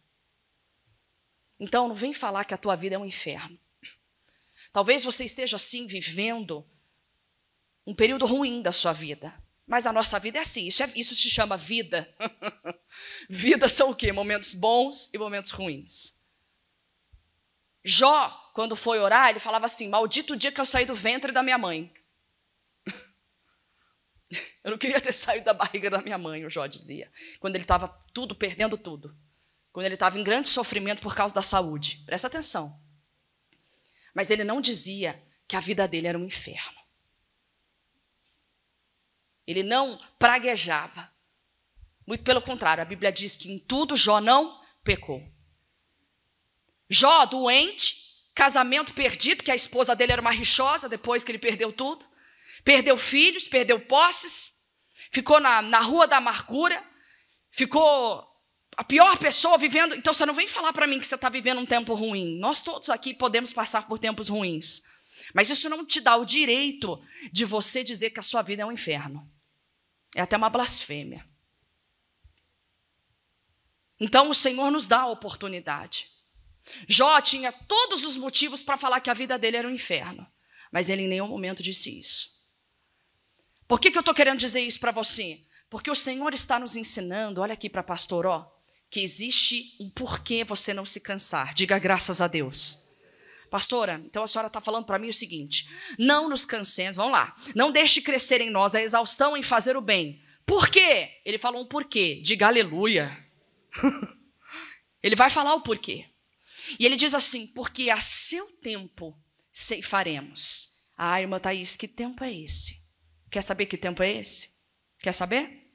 Então, não vem falar que a tua vida é um inferno. Talvez você esteja assim vivendo um período ruim da sua vida. Mas a nossa vida é assim, isso se chama vida. Vida são o quê? Momentos bons e momentos ruins. Jó, quando foi orar, ele falava assim, maldito o dia que eu saí do ventre da minha mãe. Eu não queria ter saído da barriga da minha mãe, o Jó dizia. Quando ele estava perdendo tudo. Quando ele estava em grande sofrimento por causa da saúde. Presta atenção. Mas ele não dizia que a vida dele era um inferno. Ele não praguejava. Muito pelo contrário, a Bíblia diz que em tudo Jó não pecou. Jó, doente, casamento perdido, que a esposa dele era uma rixosa depois que ele perdeu tudo. Perdeu filhos, perdeu posses, ficou na rua da amargura, ficou a pior pessoa vivendo. Então você não vem falar para mim que você está vivendo um tempo ruim. Nós todos aqui podemos passar por tempos ruins. Mas isso não te dá o direito de você dizer que a sua vida é um inferno. É até uma blasfêmia. Então o Senhor nos dá a oportunidade. Jó tinha todos os motivos para falar que a vida dele era um inferno. Mas ele em nenhum momento disse isso. Por que eu estou querendo dizer isso para você? Porque o Senhor está nos ensinando, olha aqui para pastor, que existe um porquê você não se cansar. Diga graças a Deus. Pastora, então a senhora está falando para mim o seguinte: não nos cansemos, vamos lá, não deixe crescer em nós a exaustão em fazer o bem. Por quê? Ele falou um porquê, diga aleluia. Ele vai falar o porquê. E ele diz assim: porque a seu tempo ceifaremos. Ah, irmã Thaís, que tempo é esse? Quer saber que tempo é esse? Quer saber?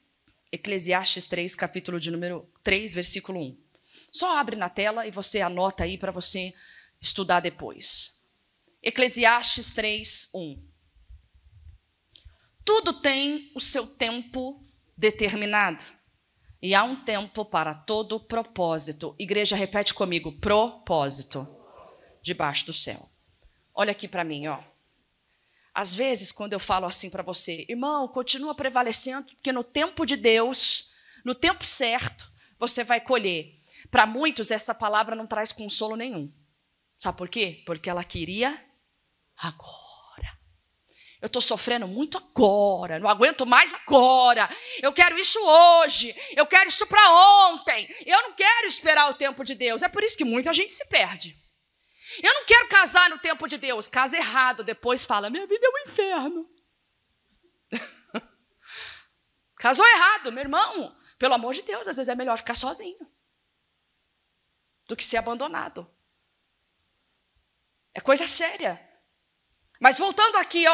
Eclesiastes 3, capítulo de número 3, versículo 1. Só abre na tela e você anota aí para você estudar depois. Eclesiastes 3, 1. Tudo tem o seu tempo determinado. E há um tempo para todo propósito. Igreja, repete comigo: propósito. Debaixo do céu. Olha aqui para mim, Às vezes, quando eu falo assim para você: irmão, continua prevalecendo, porque no tempo de Deus, no tempo certo, você vai colher. Para muitos, essa palavra não traz consolo nenhum. Sabe por quê? Porque ela queria agora. Eu estou sofrendo muito agora, não aguento mais agora. Eu quero isso hoje, eu quero isso para ontem. Eu não quero esperar o tempo de Deus. É por isso que muita gente se perde. Eu não quero casar no tempo de Deus. Casa errado, depois fala: minha vida é um inferno. Casou errado, meu irmão. Pelo amor de Deus, às vezes é melhor ficar sozinho do que ser abandonado. É coisa séria. Mas voltando aqui,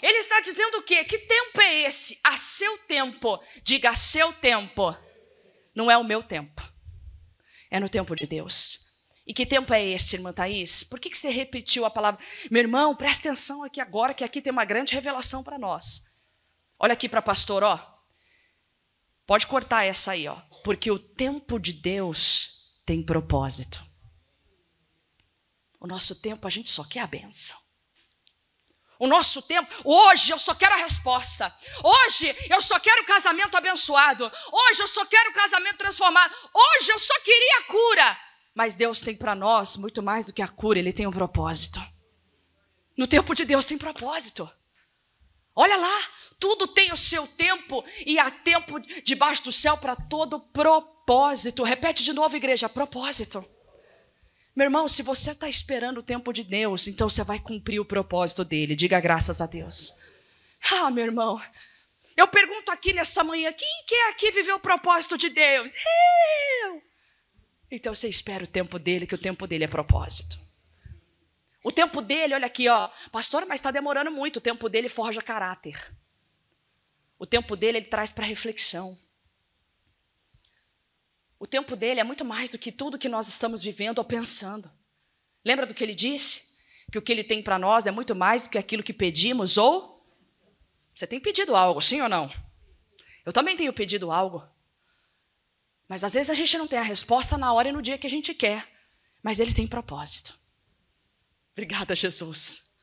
ele está dizendo o quê? Que tempo é esse? A seu tempo. Diga: a seu tempo. Não é o meu tempo. É no tempo de Deus. E que tempo é esse, irmã Thaís? Por que você repetiu a palavra? Meu irmão, presta atenção aqui agora, que aqui tem uma grande revelação para nós. Olha aqui para pastor, Pode cortar essa aí, Porque o tempo de Deus tem propósito. O nosso tempo, a gente só quer a bênção. O nosso tempo, hoje eu só quero a resposta. Hoje eu só quero o casamento abençoado. Hoje eu só quero o casamento transformado. Hoje eu só queria a cura. Mas Deus tem para nós muito mais do que a cura, Ele tem um propósito. No tempo de Deus tem propósito. Olha lá, tudo tem o seu tempo e há tempo debaixo do céu para todo propósito. Repete de novo, igreja: propósito. Meu irmão, se você está esperando o tempo de Deus, então você vai cumprir o propósito dele. Diga graças a Deus. Ah, meu irmão, eu pergunto aqui nessa manhã: quem quer aqui viver o propósito de Deus? Eu. Então você espera o tempo dele, que o tempo dele é propósito. O tempo dele, olha aqui, pastor, mas está demorando muito. O tempo dele forja caráter. O tempo dele, ele traz para reflexão. O tempo dele é muito mais do que tudo que nós estamos vivendo ou pensando. Lembra do que ele disse? Que o que ele tem para nós é muito mais do que aquilo que pedimos ou... Você tem pedido algo, sim ou não? Eu também tenho pedido algo. Mas às vezes a gente não tem a resposta na hora e no dia que a gente quer. Mas ele tem propósito. Obrigada, Jesus.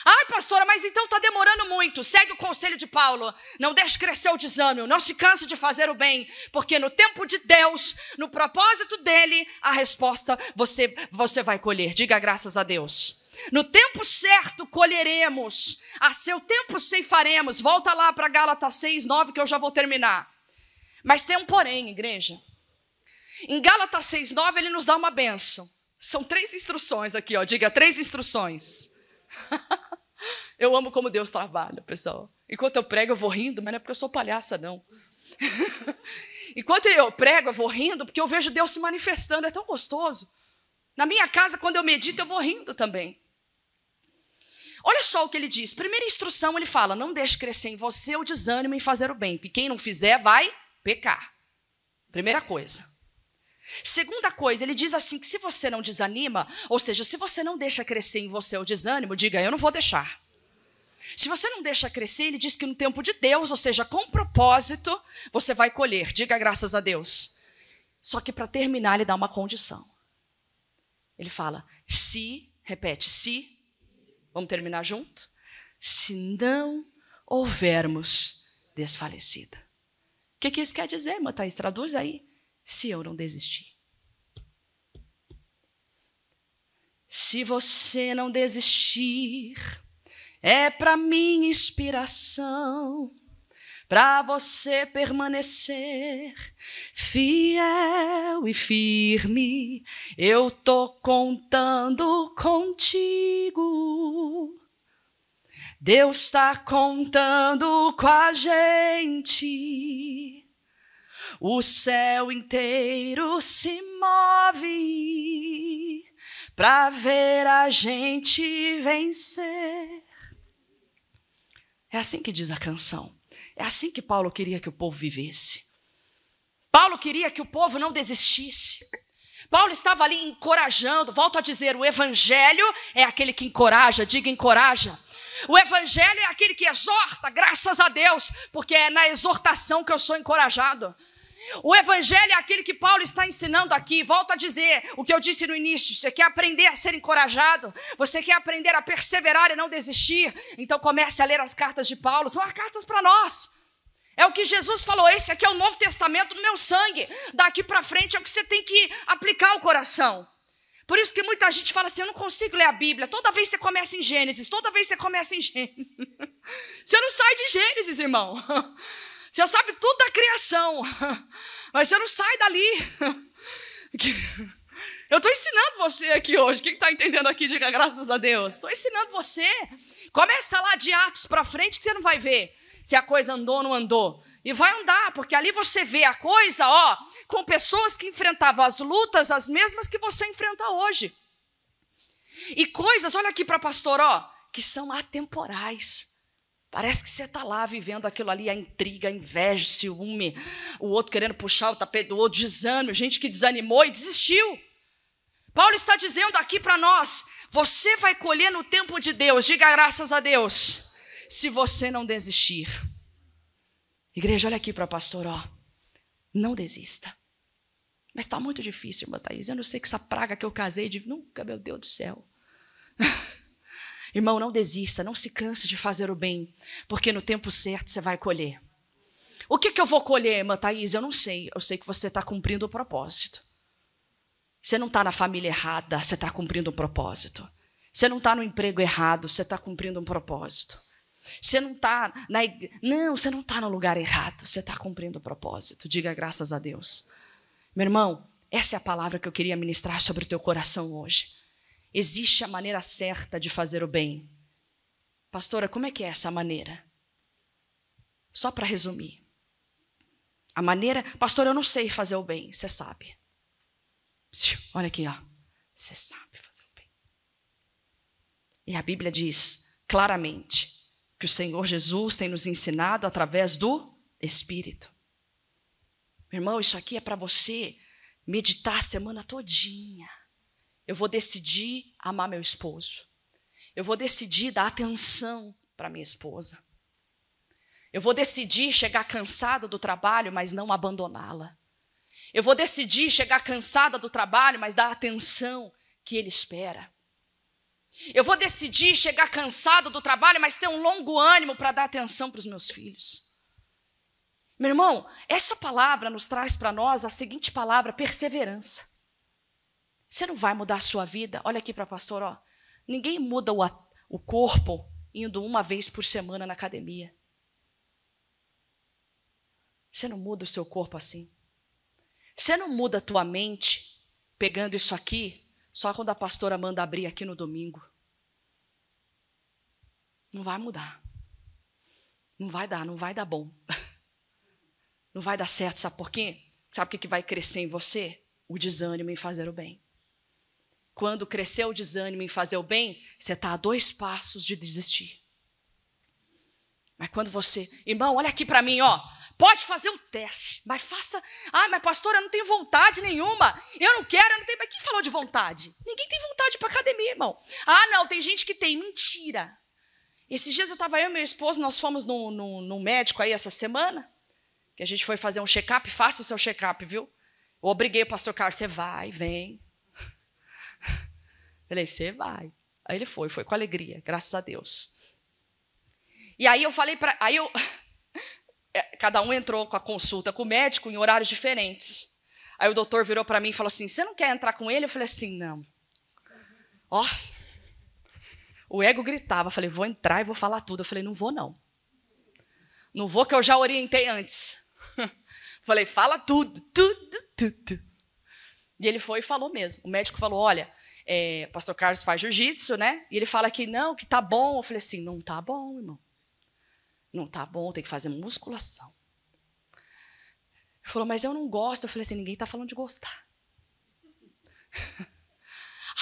Ai, pastora, mas então está demorando muito. Segue o conselho de Paulo. Não deixe crescer o desânimo. Não se canse de fazer o bem. Porque no tempo de Deus, no propósito dele, a resposta você vai colher. Diga graças a Deus. No tempo certo colheremos. A seu tempo ceifaremos. Volta lá para Gálatas 6, 9 que eu já vou terminar. Mas tem um porém, igreja. Em Gálatas 6, 9 ele nos dá uma bênção. São 3 instruções aqui, diga 3 instruções. Eu amo como Deus trabalha, pessoal. Enquanto eu prego, eu vou rindo, mas não é porque eu sou palhaça, não. Enquanto eu prego, eu vou rindo, porque eu vejo Deus se manifestando, é tão gostoso. Na minha casa, quando eu medito, eu vou rindo também. Olha só o que ele diz. Primeira instrução, ele fala, não deixe crescer em você o desânimo em fazer o bem, porque quem não fizer vai pecar. Primeira coisa. Segunda coisa, ele diz assim, que se você não desanima, ou seja, se você não deixa crescer em você o desânimo, diga, eu não vou deixar. Se você não deixa crescer, ele diz que no tempo de Deus, ou seja, com propósito, você vai colher. Diga graças a Deus. Só que para terminar, ele dá uma condição. Ele fala, repete, vamos terminar junto? Se não houvermos desfalecido. O que isso quer dizer, irmã Thaís? Traduz aí. Se eu não desistir. Se você não desistir, é para minha inspiração, para você permanecer fiel e firme, eu tô contando contigo. Deus está contando com a gente. O céu inteiro se move para ver a gente vencer. É assim que diz a canção. É assim que Paulo queria que o povo vivesse. Paulo queria que o povo não desistisse. Paulo estava ali encorajando. Volto a dizer, o evangelho é aquele que encoraja. Diga, encoraja. O evangelho é aquele que exorta, graças a Deus, porque é na exortação que eu sou encorajado. O evangelho é aquele que Paulo está ensinando aqui. Volto a dizer o que eu disse no início. Você quer aprender a ser encorajado? Você quer aprender a perseverar e não desistir? Então comece a ler as cartas de Paulo. São as cartas para nós. É o que Jesus falou. Esse aqui é o Novo Testamento do meu sangue. Daqui para frente é o que você tem que aplicar ao coração. Por isso que muita gente fala assim, eu não consigo ler a Bíblia. Toda vez você começa em Gênesis. Toda vez você começa em Gênesis. Você não sai de Gênesis, irmão. Você sabe tudo da criação, mas você não sai dali. Eu estou ensinando você aqui hoje. Quem está entendendo aqui, diga graças a Deus. Estou ensinando você. Começa lá de Atos para frente que você não vai ver se a coisa andou ou não andou. E vai andar, porque ali você vê a coisa, com pessoas que enfrentavam as lutas, as mesmas que você enfrenta hoje. E coisas, olha aqui para a pastora, que são atemporais. Parece que você está lá vivendo aquilo ali, a intriga, a inveja, o ciúme, o outro querendo puxar o tapete do outro, desânimo, gente que desanimou e desistiu. Paulo está dizendo aqui para nós, você vai colher no tempo de Deus, diga graças a Deus, se você não desistir. Igreja, olha aqui para a pastora, não desista. Mas está muito difícil, irmã Thaís, eu não sei que essa praga que eu casei, nunca, meu Deus do céu. Irmão, não desista, não se canse de fazer o bem, porque no tempo certo você vai colher. O que eu vou colher, irmã Thaís? Eu não sei. Eu sei que você está cumprindo o propósito. Você não está na família errada, você está cumprindo um propósito. Você não está no emprego errado, você está cumprindo um propósito. Você não está você não está no lugar errado, você está cumprindo um propósito. Diga graças a Deus. Meu irmão, essa é a palavra que eu queria ministrar sobre o teu coração hoje. Existe a maneira certa de fazer o bem. Pastora, como é que é essa maneira? Só para resumir. A maneira... Pastora, eu não sei fazer o bem. Você sabe. Olha aqui, Você sabe fazer o bem. E a Bíblia diz claramente que o Senhor Jesus tem nos ensinado através do Espírito. Meu irmão, isso aqui é para você meditar a semana todinha. Eu vou decidir amar meu esposo. Eu vou decidir dar atenção para minha esposa. Eu vou decidir chegar cansada do trabalho, mas não abandoná-la. Eu vou decidir chegar cansada do trabalho, mas dar a atenção que ele espera. Eu vou decidir chegar cansado do trabalho, mas ter um longo ânimo para dar atenção para os meus filhos. Meu irmão, essa palavra nos traz para nós a seguinte palavra, perseverança. Você não vai mudar a sua vida. Olha aqui para a pastora, ninguém muda o corpo indo uma vez por semana na academia. Você não muda o seu corpo assim. Você não muda a tua mente pegando isso aqui só quando a pastora manda abrir aqui no domingo. Não vai mudar. Não vai dar bom. Não vai dar certo, sabe por quê? Sabe o que vai crescer em você? O desânimo em fazer o bem. quando crescer o desânimo em fazer o bem, você está a 2 passos de desistir. Mas quando você... Irmão, olha aqui para mim, ó. Pode fazer o teste, mas faça... Ah, mas pastor, eu não tenho vontade nenhuma. Eu não quero, eu não tenho... Mas quem falou de vontade? Ninguém tem vontade para academia, irmão. Ah, não, tem gente que tem. Mentira. Esses dias eu e meu esposo, nós fomos no médico aí essa semana, que a gente foi fazer um check-up. Faça o seu check-up, viu? Eu obriguei o pastor Carlos, você vai, vem. Falei, você vai. Aí ele foi com alegria, graças a Deus. E aí eu falei para... Cada um entrou com a consulta com o médico em horários diferentes. Aí o doutor virou para mim e falou assim, você não quer entrar com ele? Eu falei assim, não. Ó, o ego gritava. Eu falei, vou entrar e vou falar tudo. Eu falei, não vou não. Não vou que eu já orientei antes. Falei, fala tudo. E ele foi e falou mesmo. O médico falou, olha, o pastor Carlos faz jiu-jitsu, né? E ele fala que não, que tá bom. Eu falei assim, não tá bom, irmão. Não tá bom, tem que fazer musculação. Ele falou, mas eu não gosto. Eu falei assim, ninguém tá falando de gostar.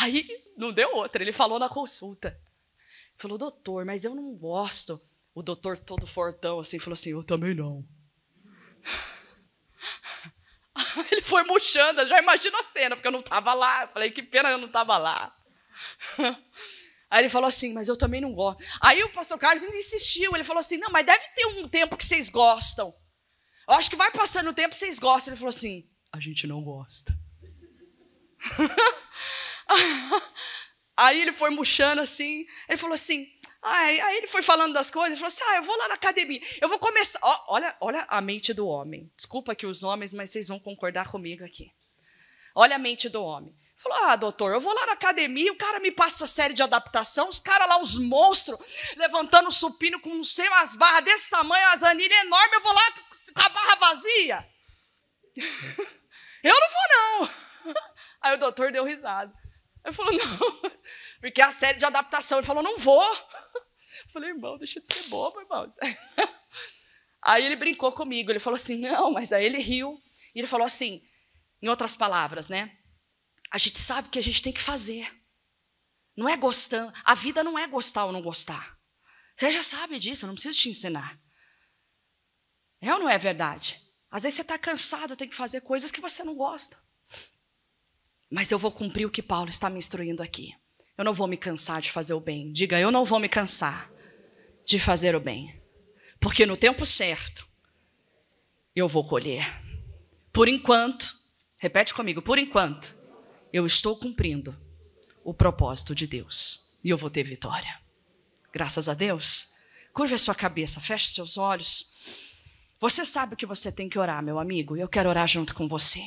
Aí, não deu outra. Ele falou na consulta. Ele falou, doutor, mas eu não gosto. O doutor todo fortão assim, falou assim, eu também não. Ele foi murchando, eu já imagino a cena, porque eu não estava lá. Eu falei, que pena eu não estava lá. Aí ele falou assim, mas eu também não gosto. Aí o pastor Carlos ainda insistiu. Ele falou assim, não, mas deve ter um tempo que vocês gostam. Eu acho que vai passando o tempo e vocês gostam. Ele falou assim, a gente não gosta. Aí ele foi murchando assim. Ele falou assim, aí ele foi falando das coisas. Ele falou assim, eu vou lá na academia. Eu vou começar. Olha a mente do homem. Desculpa aqui os homens, mas vocês vão concordar comigo aqui. Olha a mente do homem. Falou, doutor, eu vou lá na academia, o cara me passa a série de adaptação, os caras lá, os monstros, levantando supino com não sei umas barras desse tamanho, as anilhas enormes, eu vou lá com a barra vazia. Eu não vou, não. Aí o doutor deu risada. Ele falou, não, porque é a série de adaptação. Ele falou, não vou. Eu falei, irmão, deixa de ser bobo, irmão. Aí ele brincou comigo, ele falou assim, não, mas aí ele riu. E ele falou assim, em outras palavras, né? A gente sabe o que a gente tem que fazer. Não é gostando. A vida não é gostar ou não gostar. Você já sabe disso, eu não preciso te ensinar. É ou não é verdade? Às vezes você está cansado, tem que fazer coisas que você não gosta. Mas eu vou cumprir o que Paulo está me instruindo aqui. Eu não vou me cansar de fazer o bem. Diga, eu não vou me cansar de fazer o bem. Porque no tempo certo, eu vou colher. Por enquanto, repete comigo, por enquanto, eu estou cumprindo o propósito de Deus. E eu vou ter vitória. Graças a Deus. Curve a sua cabeça, feche seus olhos. Você sabe o que você tem que orar, meu amigo. Eu quero orar junto com você.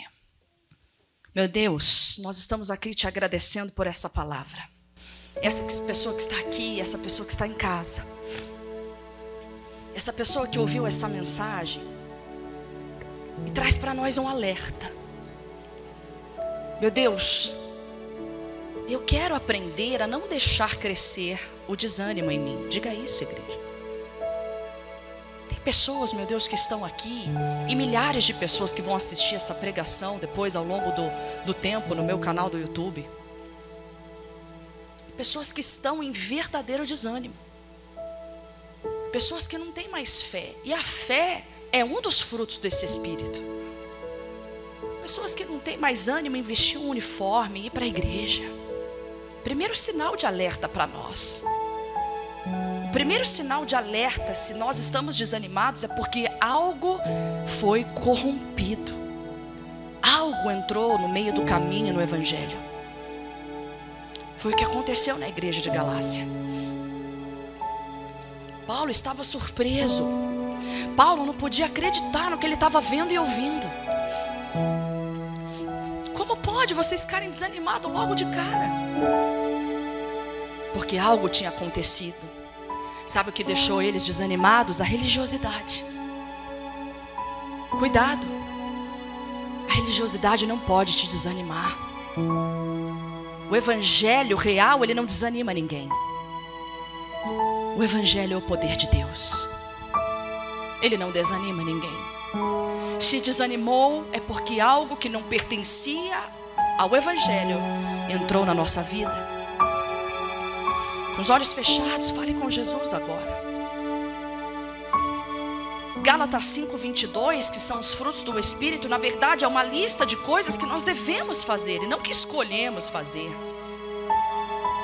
Meu Deus, nós estamos aqui te agradecendo por essa palavra. Essa pessoa que está aqui, essa pessoa que está em casa. Essa pessoa que ouviu essa mensagem e traz para nós um alerta. Meu Deus, eu quero aprender a não deixar crescer o desânimo em mim. Diga isso, igreja. Tem pessoas, meu Deus, que estão aqui e milhares de pessoas que vão assistir essa pregação depois ao longo do tempo no meu canal do YouTube. Pessoas que estão em verdadeiro desânimo. Pessoas que não têm mais fé. E a fé é um dos frutos desse espírito. Pessoas que não têm mais ânimo em vestir um uniforme e ir para a igreja. Primeiro sinal de alerta para nós. O primeiro sinal de alerta, se nós estamos desanimados, é porque algo foi corrompido. Algo entrou no meio do caminho no evangelho. Foi o que aconteceu na igreja de Galácia. Paulo estava surpreso. Paulo não podia acreditar no que ele estava vendo e ouvindo. Como pode vocês ficarem desanimados logo de cara? Porque algo tinha acontecido. Sabe o que deixou eles desanimados? A religiosidade. Cuidado. A religiosidade não pode te desanimar. O evangelho real, ele não desanima ninguém. O evangelho é o poder de Deus. Ele não desanima ninguém. Se desanimou é porque algo que não pertencia ao evangelho entrou na nossa vida. Com os olhos fechados, fale com Jesus agora. Gálatas 5:22, que são os frutos do Espírito, na verdade é uma lista de coisas que nós devemos fazer e não que escolhemos fazer.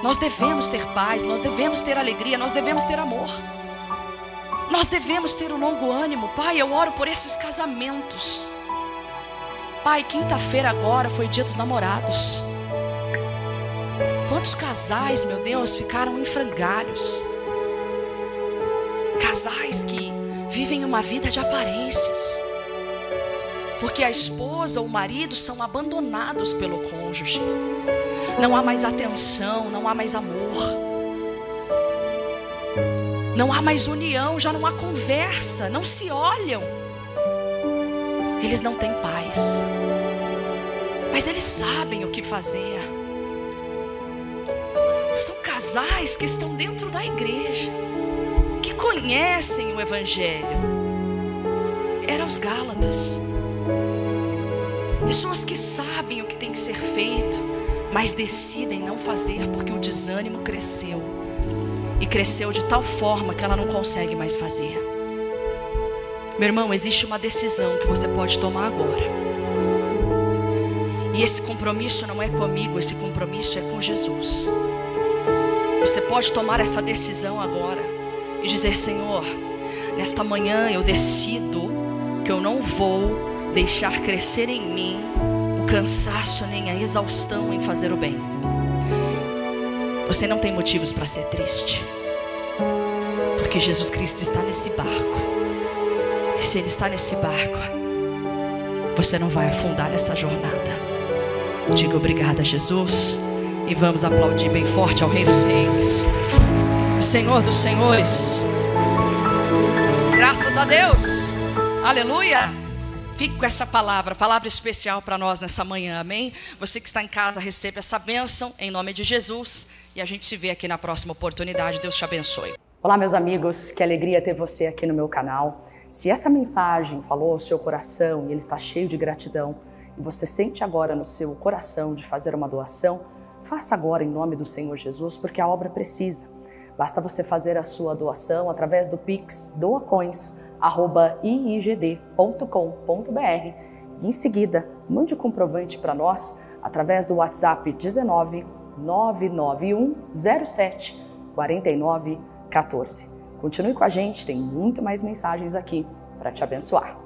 Nós devemos ter paz, nós devemos ter alegria, nós devemos ter amor. Nós devemos ter um longo ânimo. Pai, eu oro por esses casamentos. Pai, quinta-feira agora foi dia dos namorados. Quantos casais, meu Deus, ficaram em frangalhos? Casais que vivem uma vida de aparências, porque a esposa ou o marido são abandonados pelo cônjuge. Não há mais atenção, não há mais amor, não há mais união, já não há conversa, não se olham. Eles não têm paz, mas eles sabem o que fazer. São casais que estão dentro da igreja, que conhecem o Evangelho. Eram os Gálatas. Pessoas que sabem o que tem que ser feito, mas decidem não fazer porque o desânimo cresceu. E cresceu de tal forma que ela não consegue mais fazer. Meu irmão, existe uma decisão que você pode tomar agora. E esse compromisso não é comigo, esse compromisso é com Jesus. Você pode tomar essa decisão agora e dizer: Senhor, nesta manhã eu decido que eu não vou deixar crescer em mim o cansaço nem a exaustão em fazer o bem. Você não tem motivos para ser triste, porque Jesus Cristo está nesse barco. E se Ele está nesse barco, você não vai afundar nessa jornada. Diga obrigada, Jesus, e vamos aplaudir bem forte ao Rei dos Reis, Senhor dos Senhores. Graças a Deus, aleluia. Fique com essa palavra especial para nós nessa manhã, amém? Você que está em casa, receba essa bênção em nome de Jesus. E a gente se vê aqui na próxima oportunidade. Deus te abençoe. Olá, meus amigos, que alegria ter você aqui no meu canal. Se essa mensagem falou ao seu coração e ele está cheio de gratidão, e você sente agora no seu coração de fazer uma doação, faça agora em nome do Senhor Jesus, porque a obra precisa. Basta você fazer a sua doação através do Pix doacoins@iigd.com.br e em seguida mande o comprovante para nós através do WhatsApp 19 991 07 49 14. Continue com a gente, tem muito mais mensagens aqui para te abençoar.